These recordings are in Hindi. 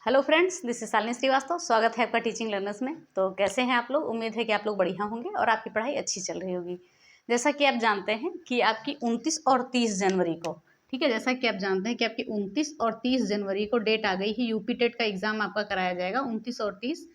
Hello friends, this is Shalini Srivastava. स्वागत है आपका टीचिंग लर्नर्स में। तो कैसे हैं आप लोग? उम्मीद है कि आप लोग बढ़िया होंगे और आपकी पढ़ाई अच्छी चल रही होगी। जैसा कि आप जानते हैं कि आपकी 29 और 30 जनवरी को, ठीक है, जैसा कि आप जानते हैं कि आपकी 29 और 30 जनवरी को डेट आ गई है। यूपी टेट का एग्जाम आपका कराया जाएगा 29 और 30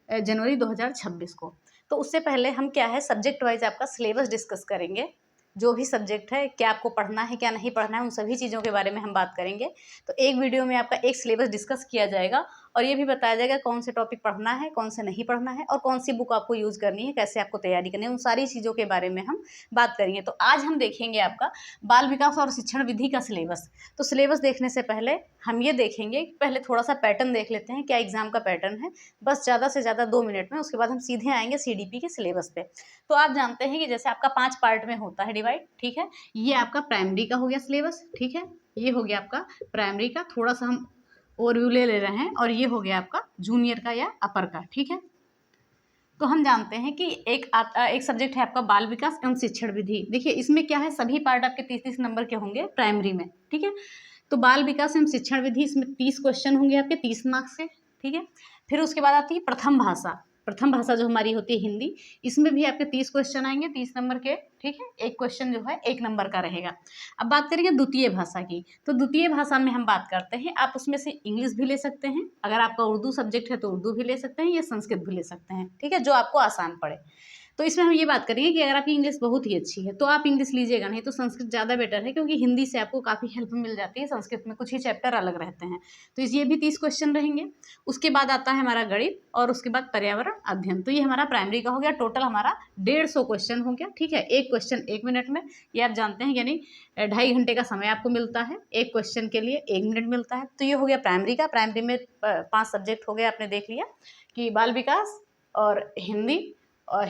जनवरी 2026 को। तो उससे पहले हम क्या है, सब्जेक्ट वाइज आपका सिलेबस डिस्कस करेंगे। जो भी सब्जेक्ट है, क्या आपको पढ़ना है क्या नहीं पढ़ना है, उन सभी चीज़ों के बारे में हम बात करेंगे। तो एक वीडियो में आपका एक सिलेबस डिस्कस किया जाएगा और ये भी बताया जाएगा कौन से टॉपिक पढ़ना है, कौन से नहीं पढ़ना है और कौन सी बुक आपको यूज़ करनी है, कैसे आपको तैयारी करनी है, उन सारी चीज़ों के बारे में हम बात करेंगे। तो आज हम देखेंगे आपका बाल विकास और शिक्षण विधि का सिलेबस। तो सिलेबस देखने से पहले हम ये देखेंगे, पहले थोड़ा सा पैटर्न देख लेते हैं, क्या एग्जाम का पैटर्न है, बस ज़्यादा से ज़्यादा 2 मिनट में। उसके बाद हम सीधे आएंगे सीडीपी के सिलेबस पे। तो आप जानते हैं कि जैसे आपका 5 पार्ट में होता है डिवाइड, ठीक है। ये आपका प्राइमरी का हो गया सिलेबस, ठीक है। ये हो गया आपका प्राइमरी का, थोड़ा सा हम ओवरव्यू ले रहे हैं। और ये हो गया आपका जूनियर का या अपर का, ठीक है। तो हम जानते हैं कि एक सब्जेक्ट है आपका बाल विकास एवं शिक्षण विधि। देखिए इसमें क्या है, सभी पार्ट आपके 30-30 नंबर के होंगे प्राइमरी में, ठीक है। तो बाल विकास एवं शिक्षण विधि, इसमें 30 क्वेश्चन होंगे आपके 30 मार्क्स से, ठीक है। फिर उसके बाद आती है प्रथम भाषा। प्रथम भाषा जो हमारी होती है हिंदी, इसमें भी आपके 30 क्वेश्चन आएंगे 30 नंबर के, ठीक है। एक क्वेश्चन जो है 1 नंबर का रहेगा। अब बात करेंगे द्वितीय भाषा की। तो द्वितीय भाषा में हम बात करते हैं, आप उसमें से इंग्लिश भी ले सकते हैं, अगर आपका उर्दू सब्जेक्ट है तो उर्दू भी ले सकते हैं या संस्कृत भी ले सकते हैं, ठीक है, जो आपको आसान पड़े। तो इसमें हम ये बात करेंगे कि अगर आपकी इंग्लिश बहुत ही अच्छी है तो आप इंग्लिश लीजिएगा, नहीं तो संस्कृत ज़्यादा बेटर है, क्योंकि हिंदी से आपको काफ़ी हेल्प मिल जाती है, संस्कृत में कुछ ही चैप्टर अलग रहते हैं। तो ये भी 30 क्वेश्चन रहेंगे। उसके बाद आता है हमारा गणित और उसके बाद पर्यावरण अध्ययन। तो ये हमारा प्राइमरी का हो गया। टोटल हमारा 150 क्वेश्चन हो गया, ठीक है। एक क्वेश्चन 1 मिनट में, ये आप जानते हैं, यानी 2.5 घंटे का समय आपको मिलता है। एक क्वेश्चन के लिए 1 मिनट मिलता है। तो ये हो गया प्राइमरी का। प्राइमरी में 5 सब्जेक्ट हो गए, आपने देख लिया कि बाल विकास और हिंदी और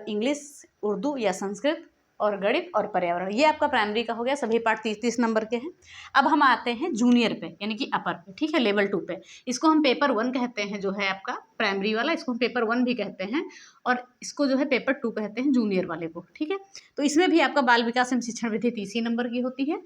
इंग्लिश, उर्दू या संस्कृत और गणित और पर्यावरण। ये आपका प्राइमरी का हो गया, सभी पार्ट 30-30 नंबर के हैं। अब हम आते हैं जूनियर पे, यानी कि अपर पे, ठीक है, लेवल 2 पे। इसको हम पेपर 1 कहते हैं, जो है आपका प्राइमरी वाला, इसको हम पेपर 1 भी कहते हैं और इसको जो है पेपर 2 कहते हैं जूनियर वाले को, ठीक है। तो इसमें भी आपका बाल विकास एवं शिक्षण विधि 30 नंबर की होती है।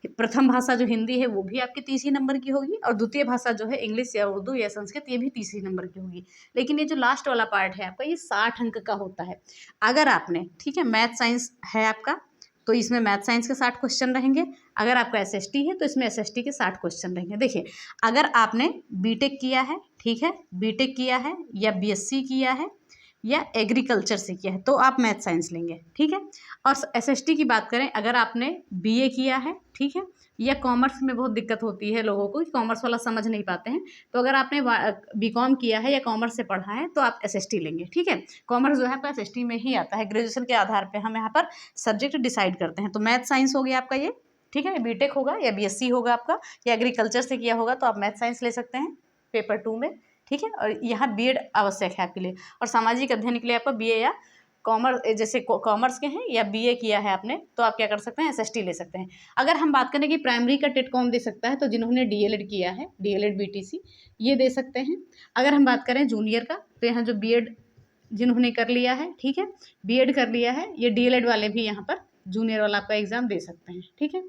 प्रथम भाषा जो हिंदी है वो भी आपकी 30 नंबर की होगी और द्वितीय भाषा जो है इंग्लिश या उर्दू या संस्कृत, ये भी 30 नंबर की होगी। लेकिन ये जो लास्ट वाला पार्ट है आपका, ये 60 अंक का होता है। अगर आपने, ठीक है, मैथ साइंस है आपका तो इसमें मैथ साइंस के 60 क्वेश्चन रहेंगे। अगर आपका एसएसटी है तो इसमें एसएसटी के 60 क्वेश्चन रहेंगे। देखिए, अगर आपने बीटेक किया है, ठीक है, बीटेक किया है या बीएससी किया है या एग्रीकल्चर से किया है तो आप मैथ साइंस लेंगे, ठीक है। और एसएसटी की बात करें, अगर आपने बीए किया है, ठीक है, या कॉमर्स में बहुत दिक्कत होती है लोगों को, कॉमर्स वाला समझ नहीं पाते हैं, तो अगर आपने बीकॉम किया है या कॉमर्स से पढ़ा है तो आप एसएसटी लेंगे, ठीक है। कॉमर्स जो है आपका एसएसटी में ही आता है। ग्रेजुएशन के आधार पर हम यहाँ पर सब्जेक्ट डिसाइड करते हैं। तो मैथ साइंस हो गया आपका ये, ठीक है। बीटेक होगा या बीएससी होगा आपका या एग्रीकल्चर से किया होगा तो आप मैथ साइंस ले सकते हैं पेपर 2 में, ठीक है। और यहाँ बीएड आवश्यक है आपके लिए। और सामाजिक अध्ययन के लिए आपका बीए या कॉमर्स, जैसे कॉमर्स के हैं या बीए किया है आपने तो आप क्या कर सकते हैं, एसएसटी ले सकते हैं। अगर हम बात करें कि प्राइमरी का टेट कौन दे सकता है, तो जिन्होंने डीएलएड किया है, डीएलएड बीटीसी, ये दे सकते हैं। अगर हम बात करें जूनियर का, तो यहाँ जो बीएड जिन्होंने कर लिया है, ठीक है, बीएड कर लिया है, ये डीएलएड वाले भी यहाँ पर जूनियर वाला आपका एग्जाम दे सकते हैं, ठीक है।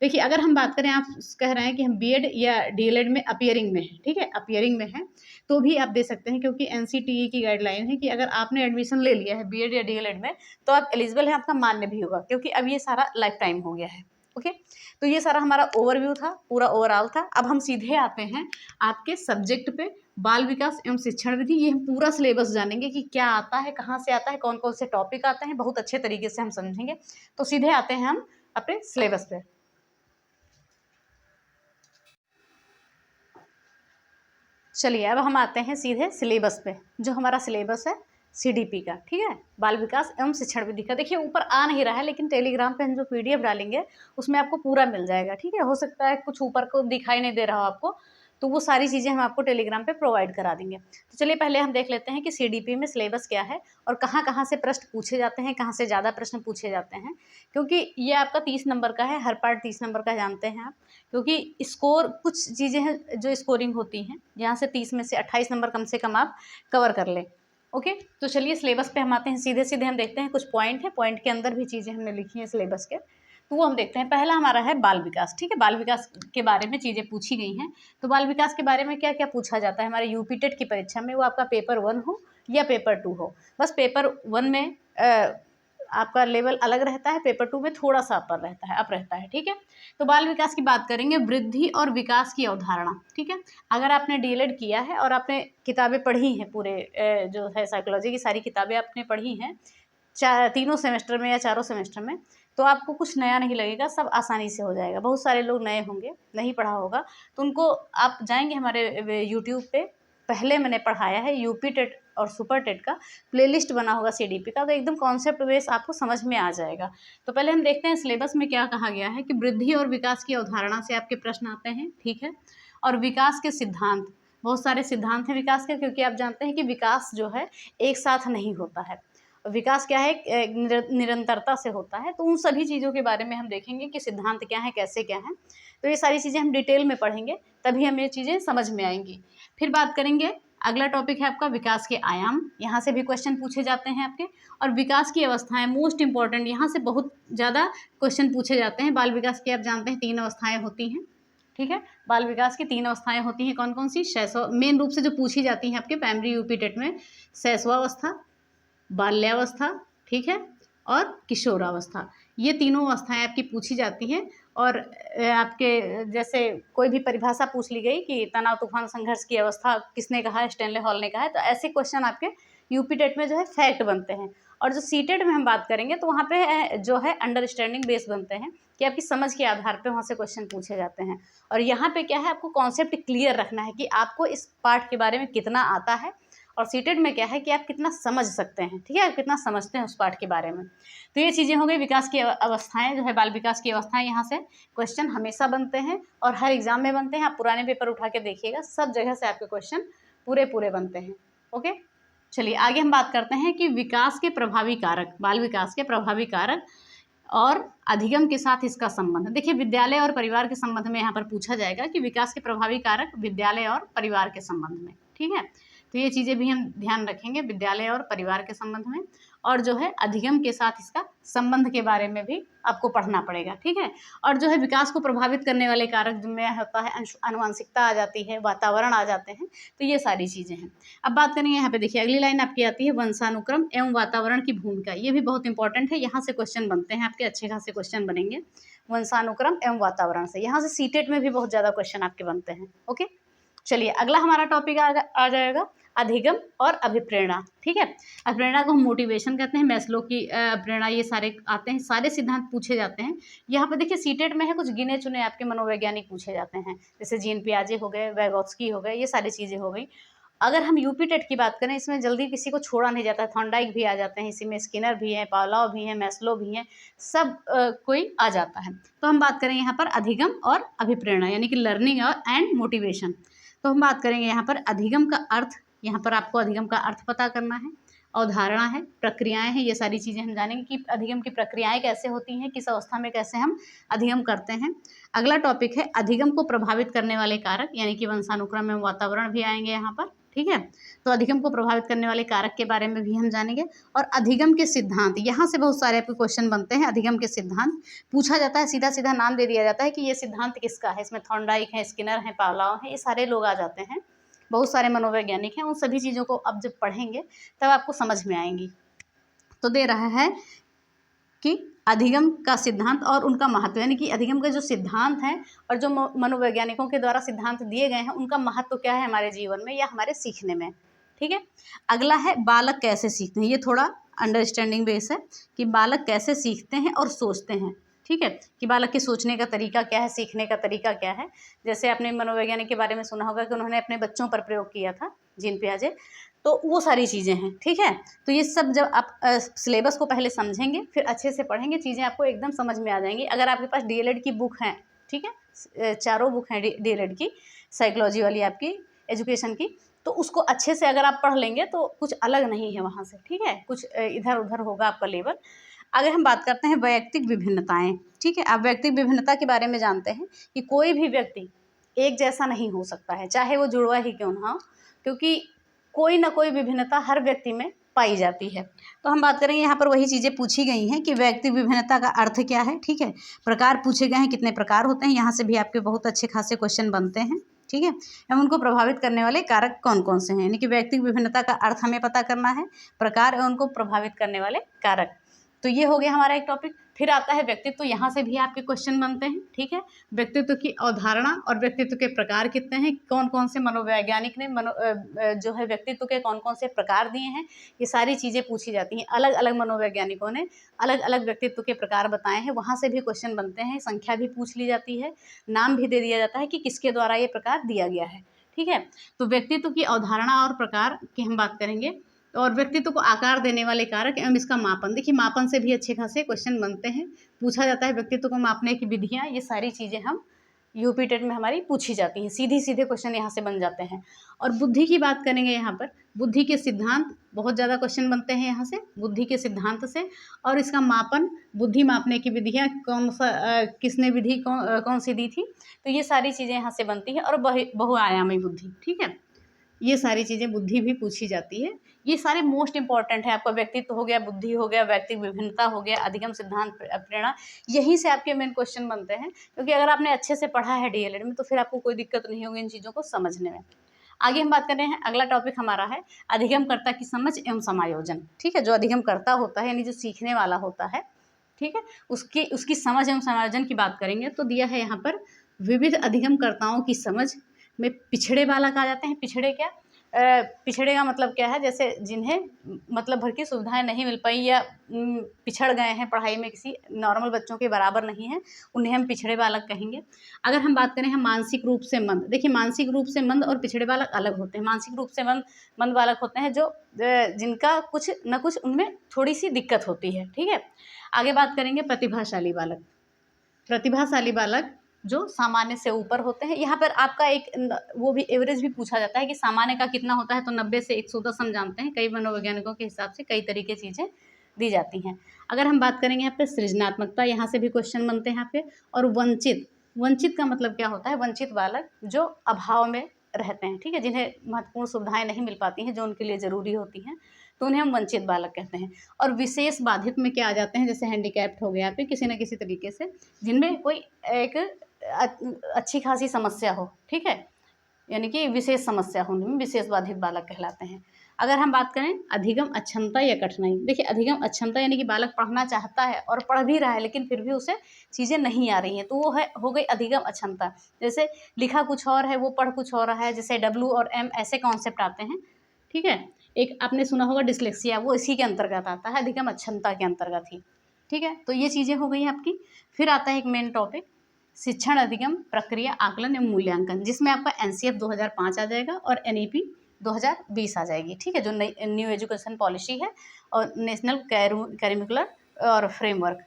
देखिए, अगर हम बात करें, आप कह रहे हैं कि हम बीएड या डीएलएड में अपीयरिंग में है, ठीक है, अपीयरिंग में है तो भी आप दे सकते हैं, क्योंकि एनसीटीई की गाइडलाइन है कि अगर आपने एडमिशन ले लिया है बीएड या डीएलएड में तो आप एलिजिबल हैं, आपका मान्य भी होगा, क्योंकि अब ये सारा लाइफ टाइम हो गया है। ओके, तो ये सारा हमारा ओवरव्यू था, पूरा ओवरऑल था। अब हम सीधे आते हैं आपके सब्जेक्ट पे, बाल विकास एवं शिक्षण विधि। ये हम पूरा सिलेबस जानेंगे कि क्या आता है, कहाँ से आता है, कौन कौन से टॉपिक आते हैं, बहुत अच्छे तरीके से हम समझेंगे। तो सीधे आते हैं हम अपने सिलेबस पे। चलिए, अब हम आते हैं सीधे सिलेबस पे, जो हमारा सिलेबस है सीडीपी का, ठीक है, बाल विकास एवं शिक्षण विधि का। देखिए, ऊपर आ नहीं रहा है, लेकिन टेलीग्राम पे हम जो पीडीएफ डालेंगे उसमें आपको पूरा मिल जाएगा, ठीक है। हो सकता है कुछ ऊपर को दिखाई नहीं दे रहा हो आपको, तो वो सारी चीज़ें हम आपको टेलीग्राम पे प्रोवाइड करा देंगे। तो चलिए पहले हम देख लेते हैं कि सीडीपी में सिलेबस क्या है और कहाँ कहाँ से प्रश्न पूछे जाते हैं, कहाँ से ज़्यादा प्रश्न पूछे जाते हैं। क्योंकि ये आपका 30 नंबर का है, हर पार्ट 30 नंबर का, जानते हैं आप। क्योंकि स्कोर, कुछ चीज़ें हैं जो स्कोरिंग होती हैं, यहाँ से 30 में से 28 नंबर कम से कम आप कवर कर लें। ओके, तो चलिए सिलेबस पे हम आते हैं। सीधे सीधे हम देखते हैं, कुछ पॉइंट है, पॉइंट के अंदर भी चीज़ें हमने लिखी हैं सिलेबस के। तो वो हम देखते हैं। पहला हमारा है बाल विकास, ठीक है। बाल विकास के बारे में चीज़ें पूछी गई हैं। तो बाल विकास के बारे में क्या क्या पूछा जाता है हमारे यूपी टेट की परीक्षा में, वो आपका पेपर 1 हो या पेपर 2 हो। बस पेपर 1 में आपका लेवल अलग रहता है, पेपर 2 में थोड़ा सा अप रहता है, ठीक है। तो बाल विकास की बात करेंगे, वृद्धि और विकास की अवधारणा, ठीक है। अगर आपने डीएलएड किया है और आपने किताबें पढ़ी हैं, पूरे जो है साइकोलॉजी की सारी किताबें आपने पढ़ी हैं, तीनों सेमेस्टर में या चारों सेमेस्टर में, तो आपको कुछ नया नहीं लगेगा, सब आसानी से हो जाएगा। बहुत सारे लोग नए होंगे, नहीं पढ़ा होगा, तो उनको आप जाएंगे हमारे यूट्यूब पे, पहले मैंने पढ़ाया है यूपी टेट और सुपर टेट का प्लेलिस्ट बना होगा सीडीपी का, तो एकदम कॉन्सेप्ट बेस आपको समझ में आ जाएगा। तो पहले हम देखते हैं सिलेबस में क्या कहा गया है कि वृद्धि और विकास की अवधारणा से आपके प्रश्न आते हैं, ठीक है। और विकास के सिद्धांत, बहुत सारे सिद्धांत हैं विकास के, क्योंकि आप जानते हैं कि विकास जो है एक साथ नहीं होता है। विकास क्या है, निरंतरता से होता है। तो उन सभी चीज़ों के बारे में हम देखेंगे कि सिद्धांत क्या है, कैसे क्या है। तो ये सारी चीज़ें हम डिटेल में पढ़ेंगे, तभी हमें ये चीज़ें समझ में आएंगी। फिर बात करेंगे, अगला टॉपिक है आपका विकास के आयाम। यहाँ से भी क्वेश्चन पूछे जाते हैं आपके। और विकास की अवस्थाएं, मोस्ट इंपॉर्टेंट, यहाँ से बहुत ज़्यादा क्वेश्चन पूछे जाते हैं। बाल विकास की आप जानते हैं 3 अवस्थाएं होती हैं, ठीक है। बाल विकास की 3 अवस्थाएं होती हैं, कौन कौन सी? शैशव, मेन रूप से जो पूछी जाती हैं आपके प्राइमरी यूपी टेट में, शैशवावस्था, बाल्यावस्था, ठीक है, और किशोरावस्था। ये तीनों अवस्थाएं आपकी पूछी जाती हैं। और आपके जैसे कोई भी परिभाषा पूछ ली गई कि तनाव तूफान संघर्ष की अवस्था किसने कहा है, स्टैनले हॉल ने कहा है, तो ऐसे क्वेश्चन आपके यूपी टेट में जो है फैक्ट बनते हैं। और जो सी टेट में हम बात करेंगे तो वहाँ पे जो है अंडरस्टैंडिंग बेस बनते हैं, कि आपकी समझ के आधार पे वहाँ से क्वेश्चन पूछे जाते हैं। और यहाँ पे क्या है, आपको कॉन्सेप्ट क्लियर रखना है कि आपको इस पार्ट के बारे में कितना आता है, और सीटेड में क्या है कि आप कितना समझ सकते हैं, ठीक है, आप कितना समझते हैं उस पार्ट के बारे में। तो ये चीज़ें हो गई विकास की अवस्थाएं, जो है बाल विकास की अवस्थाएं। यहाँ से क्वेश्चन हमेशा बनते हैं और हर एग्जाम में बनते हैं। आप पुराने पेपर उठा के देखिएगा, सब जगह से आपके क्वेश्चन पूरे बनते हैं। ओके, चलिए आगे हम बात करते हैं कि विकास के प्रभावी कारक, बाल विकास के प्रभावी कारक और अधिगम के साथ इसका संबंध। देखिए, विद्यालय और परिवार के संबंध में यहाँ पर पूछा जाएगा कि विकास के प्रभावी कारक विद्यालय और परिवार के संबंध में, ठीक है। तो ये चीज़ें भी हम ध्यान रखेंगे विद्यालय और परिवार के संबंध में। और जो है अधिगम के साथ इसका संबंध के बारे में भी आपको पढ़ना पड़ेगा, ठीक है। और जो है विकास को प्रभावित करने वाले कारक जिनमें होता है, आनुवंशिकता आ जाती है, वातावरण आ जाते हैं, तो ये सारी चीज़ें हैं। अब बात करेंगे यहाँ पे, देखिए अगली लाइन आपकी आती है वंशानुक्रम एवं वातावरण की भूमिका। ये भी बहुत इंपॉर्टेंट है, यहाँ से क्वेश्चन बनते हैं आपके, अच्छे खासे क्वेश्चन बनेंगे वंशानुक्रम एवं वातावरण से। यहाँ से सीटेट में भी बहुत ज़्यादा क्वेश्चन आपके बनते हैं। ओके, चलिए अगला हमारा टॉपिक आ जाएगा अधिगम और अभिप्रेरणा, ठीक है। अभिप्रेरणा को हम मोटिवेशन कहते हैं, मैस्लो की प्रेरणा, ये सारे आते हैं, सारे सिद्धांत पूछे जाते हैं। यहाँ पे देखिए सीटेट में है, कुछ गिने चुने आपके मनोवैज्ञानिक पूछे जाते हैं, जैसे जीन पियाजे हो गए, वैगोत्स्की हो गए, ये सारी चीज़ें हो गई। अगर हम यूपी टेट की बात करें, इसमें जल्दी किसी को छोड़ा नहीं जाता है, थॉर्नडाइक भी आ जाते हैं इसी में, स्किनर भी हैं, पावलोव भी हैं, मैस्लो भी हैं, सब कोई आ जाता है। तो हम बात करें यहाँ पर अधिगम और अभिप्रेरणा, यानी कि लर्निंग और एंड मोटिवेशन। तो हम बात करेंगे यहाँ पर अधिगम का अर्थ, यहाँ पर आपको अधिगम का अर्थ पता करना है, अवधारणा है, प्रक्रियाएं हैं, ये सारी चीज़ें हम जानेंगे कि अधिगम की प्रक्रियाएं कैसे होती हैं, किस अवस्था में कैसे हम अधिगम करते हैं। अगला टॉपिक है अधिगम को प्रभावित करने वाले कारक, यानी कि वंशानुक्रम एवं वातावरण भी आएंगे यहाँ पर, ठीक है। तो अधिगम को प्रभावित करने वाले कारक के बारे में भी हम जानेंगे। और अधिगम के सिद्धांत, यहाँ से बहुत सारे आपके क्वेश्चन बनते हैं। अधिगम के सिद्धांत पूछा जाता है, सीधा सीधा नाम दे दिया जाता है कि ये सिद्धांत किसका है, इसमें थॉर्नडाइक है, स्किनर है, पावलोव है, ये सारे लोग आ जाते हैं, बहुत सारे मनोवैज्ञानिक हैं। उन सभी चीज़ों को अब जब पढ़ेंगे तब आपको समझ में आएंगी। तो दे रहा है कि अधिगम का सिद्धांत और उनका महत्व, यानी कि अधिगम के जो सिद्धांत हैं और जो मनोवैज्ञानिकों के द्वारा सिद्धांत दिए गए हैं, उनका महत्व क्या है हमारे जीवन में या हमारे सीखने में, ठीक है। अगला है बालक कैसे सीखते हैं, ये थोड़ा अंडरस्टैंडिंग बेस है कि बालक कैसे सीखते हैं और सोचते हैं, ठीक है, कि बालक के सोचने का तरीका क्या है, सीखने का तरीका क्या है। जैसे आपने मनोवैज्ञानिक के बारे में सुना होगा कि उन्होंने अपने बच्चों पर प्रयोग किया था, जीन पियाजे, तो वो सारी चीज़ें हैं, ठीक है। तो ये सब जब आप सिलेबस को पहले समझेंगे, फिर अच्छे से पढ़ेंगे, चीज़ें आपको एकदम समझ में आ जाएंगी। अगर आपके पास डीएलएड की बुक है, ठीक है, चारों बुक हैं डीएलएड की, साइकोलॉजी वाली आपकी, एजुकेशन की, तो उसको अच्छे से अगर आप पढ़ लेंगे तो कुछ अलग नहीं है वहाँ से, ठीक है, कुछ इधर उधर होगा आपका लेवल। आगे हम बात करते हैं वैयक्तिक विभिन्नताएं, ठीक है। आप वैयक्तिक विभिन्नता के बारे में जानते हैं कि कोई भी व्यक्ति एक जैसा नहीं हो सकता है, चाहे वो जुड़वा ही क्यों ना हो, क्योंकि कोई ना कोई विभिन्नता हर व्यक्ति में पाई जाती है। तो हम बात करेंगे यहाँ पर वही चीज़ें पूछी गई हैं कि व्यक्ति विभिन्नता का अर्थ क्या है, ठीक है। प्रकार पूछे गए हैं, कितने प्रकार होते हैं, यहाँ से भी आपके बहुत अच्छे खासे क्वेश्चन बनते हैं, ठीक है। एवं उनको प्रभावित करने वाले कारक कौन कौन से हैं, यानी कि व्यक्ति विभिन्नता का अर्थ हमें पता करना है, प्रकार एवं उनको प्रभावित करने वाले कारक। तो ये हो गया हमारा एक टॉपिक। फिर आता है व्यक्तित्व, यहाँ से भी आपके क्वेश्चन बनते हैं, ठीक है। व्यक्तित्व की अवधारणा और व्यक्तित्व के प्रकार कितने हैं, कौन कौन से मनोवैज्ञानिक ने जो है व्यक्तित्व के कौन कौन से प्रकार दिए हैं, ये सारी चीज़ें पूछी जाती हैं। अलग अलग मनोवैज्ञानिकों ने अलग अलग व्यक्तित्व के प्रकार बताए हैं, वहाँ से भी क्वेश्चन बनते हैं। संख्या भी पूछ ली जाती है, नाम भी दे दिया जाता है कि किसके द्वारा ये प्रकार दिया गया है, ठीक है। तो व्यक्तित्व की अवधारणा और प्रकार की हम बात करेंगे। और व्यक्तित्व को आकार देने वाले कारक एवं इसका मापन, देखिए मापन से भी अच्छे खासे क्वेश्चन बनते हैं, पूछा जाता है व्यक्तित्व को मापने की विधियाँ, ये सारी चीज़ें हम यूपी टेट में हमारी पूछी जाती हैं, सीधे सीधे क्वेश्चन यहाँ से बन जाते हैं। और बुद्धि की बात करेंगे यहाँ पर, बुद्धि के सिद्धांत, बहुत ज़्यादा क्वेश्चन बनते हैं यहाँ से बुद्धि के सिद्धांत से, और इसका मापन, बुद्धि मापने की विधियाँ कौन सा किसने विधि कौन सी दी थी, तो ये सारी चीज़ें यहाँ से बनती हैं। और बहुआयामी बुद्धि, ठीक है, ये सारी चीज़ें बुद्धि भी पूछी जाती है। ये सारे मोस्ट इंपॉर्टेंट है, आपका व्यक्तित्व हो गया, बुद्धि हो गया, व्यक्तित्व विभिन्नता हो गया, अधिगम सिद्धांत प्रेरणा, यहीं से आपके मेन क्वेश्चन बनते हैं। क्योंकि अगर आपने अच्छे से पढ़ा है डीएलएड में तो फिर आपको कोई दिक्कत नहीं होगी इन चीज़ों को समझने में। आगे हम बात कर रहे हैं, अगला टॉपिक हमारा है अधिगमकर्ता की समझ एवं समायोजन, ठीक है। जो अधिगमकर्ता होता है यानी जो सीखने वाला होता है, ठीक है, उसकी समझ एवं समायोजन की बात करेंगे। तो दिया है यहाँ पर, विविध अधिगमकर्ताओं की समझ में पिछड़े बालक आ जाते हैं। पिछड़े क्या, पिछड़े का मतलब क्या है, जैसे जिन्हें मतलब भर की सुविधाएं नहीं मिल पाई या पिछड़ गए हैं पढ़ाई में, किसी नॉर्मल बच्चों के बराबर नहीं है, उन्हें हम पिछड़े बालक कहेंगे। अगर हम बात करें हम मानसिक रूप से मंद, देखिए मानसिक रूप से मंद और पिछड़े बालक अलग होते हैं। मानसिक रूप से मंद बालक होते हैं जो जिनका कुछ न कुछ उनमें थोड़ी सी दिक्कत होती है, ठीक है। आगे बात करेंगे प्रतिभाशाली बालक। प्रतिभाशाली बालक जो सामान्य से ऊपर होते हैं। यहाँ पर आपका एक वो भी एवरेज भी पूछा जाता है कि सामान्य का कितना होता है, तो 90 से 110 हम जानते हैं, कई मनोवैज्ञानिकों के हिसाब से कई तरीके चीज़ें दी जाती हैं। अगर हम बात करेंगे यहाँ पे सृजनात्मकता, यहाँ से भी क्वेश्चन बनते हैं यहाँ पे। और वंचित का मतलब क्या होता है, वंचित बालक जो अभाव में रहते हैं, ठीक है, जिन्हें महत्वपूर्ण सुविधाएं नहीं मिल पाती हैं जो उनके लिए ज़रूरी होती हैं, तो उन्हें हम वंचित बालक कहते हैं। और विशेष बाधित में क्या आ जाते हैं, जैसे हैंडीकैप्ड हो गया, फिर किसी न किसी तरीके से जिनमें कोई एक अच्छी खासी समस्या हो, ठीक है, यानी कि विशेष समस्या होने में विशेष बाधित बालक कहलाते हैं। अगर हम बात करें अधिगम अक्षमता या कठिनाई, देखिए अधिगम अक्षमता यानी कि बालक पढ़ना चाहता है और पढ़ भी रहा है लेकिन फिर भी उसे चीज़ें नहीं आ रही हैं, तो वो है हो गई अधिगम अक्षमता। जैसे लिखा कुछ और है, वो पढ़ कुछ और रहा है, जैसे W और M ऐसे कॉन्सेप्ट आते हैं, ठीक है। एक आपने सुना होगा डिसलेक्सिया, वो इसी के अंतर्गत आता है, अधिगम अक्षमता के अंतर्गत ही, ठीक है। तो ये चीज़ें हो गई आपकी। फिर आता है एक मेन टॉपिक, शिक्षण अधिगम प्रक्रिया आकलन एवं मूल्यांकन, जिसमें आपका NCF 2005 आ जाएगा और NEP 2020 आ जाएगी, ठीक है, जो न्यू एजुकेशन पॉलिसी है और नेशनल करिकुलर और फ्रेमवर्क।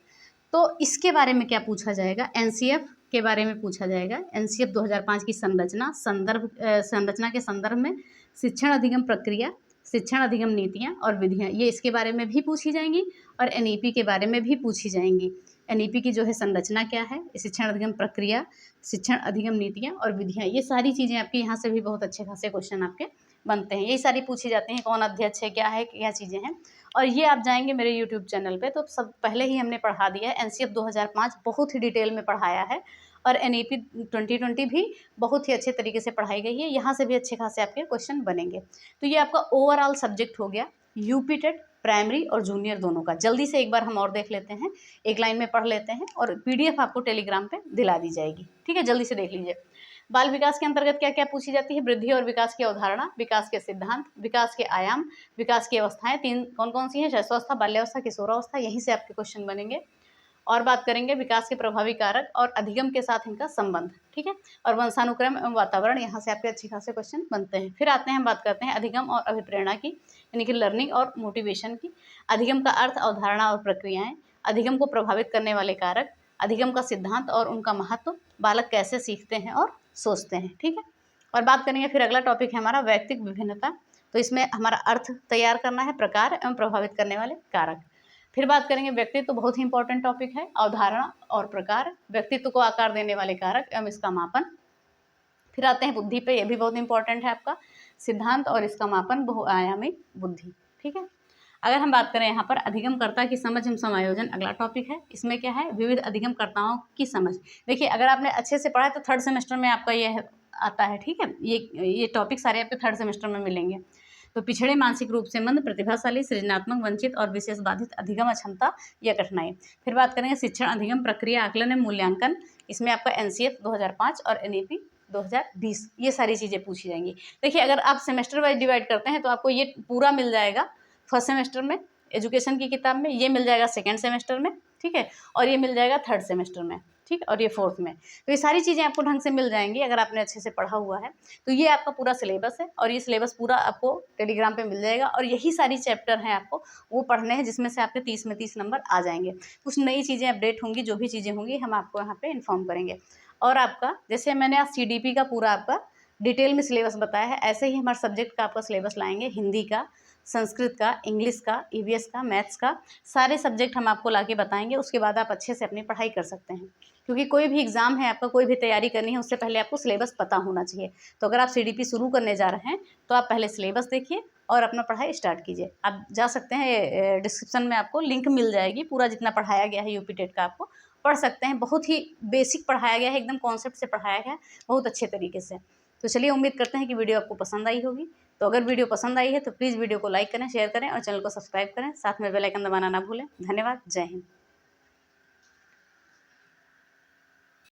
तो इसके बारे में क्या पूछा जाएगा, NCF के बारे में पूछा जाएगा। NCF 2005 की संरचना के संदर्भ में शिक्षण अधिगम प्रक्रिया, शिक्षण अधिगम नीतियाँ और विधियाँ, ये इसके बारे में भी पूछी जाएंगी और NEP के बारे में भी पूछी जाएंगी। NEP की जो है संरचना क्या है, शिक्षण अधिगम प्रक्रिया, शिक्षण अधिगम नीतियाँ और विधियाँ, ये सारी चीज़ें आपके यहाँ से भी बहुत अच्छे खासे क्वेश्चन आपके बनते हैं। यही सारी पूछी जाती हैं, कौन अध्यक्ष है, क्या चीज़ें हैं। और ये आप जाएंगे मेरे यूट्यूब चैनल पे तो सब पहले ही हमने पढ़ा दिया है। NCF 2005 बहुत ही डिटेल में पढ़ाया है और NEP 2020 भी बहुत ही अच्छे तरीके से पढ़ाई गई है। यहाँ से भी अच्छे खासे आपके क्वेश्चन बनेंगे। तो ये आपका ओवरऑल सब्जेक्ट हो गया यूपी टेट प्राइमरी और जूनियर दोनों का। जल्दी से एक बार हम और देख लेते हैं, एक लाइन में पढ़ लेते हैं और PDF आपको टेलीग्राम पे दिला दी जाएगी, ठीक है, जल्दी से देख लीजिए। बाल विकास के अंतर्गत क्या क्या पूछी जाती है, वृद्धि और विकास की अवधारणा, विकास के सिद्धांत, विकास के आयाम, विकास की अवस्थाएं, तीन कौन कौन सी हैं, शैशवावस्था, बाल्यावस्था, किशोरावस्था, यहीं से आपके क्वेश्चन बनेंगे। और बात करेंगे विकास के प्रभावी कारक और अधिगम के साथ इनका संबंध, ठीक है, और वंशानुक्रम एवं वातावरण, यहाँ से आपके अच्छे खासे क्वेश्चन बनते हैं। फिर आते हैं, हम बात करते हैं अधिगम और अभिप्रेरणा की, यानी कि लर्निंग और मोटिवेशन की। अधिगम का अर्थ, अवधारणा और प्रक्रियाएं, अधिगम को प्रभावित करने वाले कारक, अधिगम का सिद्धांत और उनका महत्व, बालक कैसे सीखते हैं और सोचते हैं, ठीक है। और बात करेंगे फिर अगला टॉपिक है हमारा व्यक्तित्व विभिन्नता। तो इसमें हमारा अर्थ तैयार करना है, प्रकार एवं प्रभावित करने वाले कारक। फिर बात करेंगे व्यक्तित्व, तो बहुत ही इंपॉर्टेंट टॉपिक है, अवधारणा और प्रकार, व्यक्तित्व को आकार देने वाले कारक एवं इसका मापन। फिर आते हैं बुद्धि पे, ये भी बहुत इंपॉर्टेंट है आपका, सिद्धांत और इसका मापन, बहुआयामी बुद्धि, ठीक है। अगर हम बात करें यहाँ पर अधिगमकर्ता की समझ एवं समायोजन, अगला टॉपिक है। इसमें क्या है, विविध अधिगमकर्ताओं की समझ। देखिए अगर आपने अच्छे से पढ़ा है तो थर्ड सेमेस्टर में आपका ये आता है, ठीक है। ये टॉपिक सारे आपके थर्ड सेमेस्टर में मिलेंगे। तो पिछड़े मानसिक रूप से मंद, प्रतिभाशाली, सृजनात्मक, वंचित और विशेष बाधित, अधिगम अक्षमता या कठिनाई। फिर बात करेंगे शिक्षण अधिगम प्रक्रिया, आकलन एवं मूल्यांकन। इसमें आपका NCF 2005 और NEP 2020 ये सारी चीज़ें पूछी जाएंगी। देखिए अगर आप सेमेस्टर वाइज डिवाइड करते हैं तो आपको ये पूरा मिल जाएगा फर्स्ट सेमेस्टर में एजुकेशन की किताब में, ये मिल जाएगा सेकेंड सेमेस्टर में, ठीक है, और ये मिल जाएगा थर्ड सेमेस्टर में, ठीक, और ये फोर्थ में। तो ये सारी चीज़ें आपको ढंग से मिल जाएंगी अगर आपने अच्छे से पढ़ा हुआ है। तो ये आपका पूरा सिलेबस है और ये सिलेबस पूरा आपको टेलीग्राम पे मिल जाएगा और यही सारी चैप्टर हैं आपको वो पढ़ने हैं जिसमें से आपके 30 में 30 नंबर आ जाएंगे। कुछ नई चीज़ें अपडेट होंगी, जो भी चीज़ें होंगी हम आपको यहाँ पे इन्फॉर्म करेंगे। और आपका जैसे मैंने आज CDP का पूरा आपका डिटेल में सिलेबस बताया है, ऐसे ही हमारे सब्जेक्ट का आपका सिलेबस लाएंगे, हिंदी का, संस्कृत का, इंग्लिश का, EVS का, मैथ्स का, सारे सब्जेक्ट हम आपको लाके बताएंगे। उसके बाद आप अच्छे से अपनी पढ़ाई कर सकते हैं, क्योंकि कोई भी एग्ज़ाम है आपका, कोई भी तैयारी करनी है, उससे पहले आपको सिलेबस पता होना चाहिए। तो अगर आप CDP शुरू करने जा रहे हैं तो आप पहले सिलेबस देखिए और अपना पढ़ाई स्टार्ट कीजिए। आप जा सकते हैं, डिस्क्रिप्शन में आपको लिंक मिल जाएगी, पूरा जितना पढ़ाया गया है UP टेट का आपको पढ़ सकते हैं। बहुत ही बेसिक पढ़ाया गया है, एकदम कॉन्सेप्ट से पढ़ाया गया है, बहुत अच्छे तरीके से। तो चलिए उम्मीद करते हैं कि वीडियो आपको पसंद आई होगी। तो अगर वीडियो पसंद आई है तो प्लीज़ वीडियो को लाइक करें, शेयर करें और चैनल को सब्सक्राइब करें, साथ में बेल आइकन दबाना ना भूलें। धन्यवाद, जय हिंद।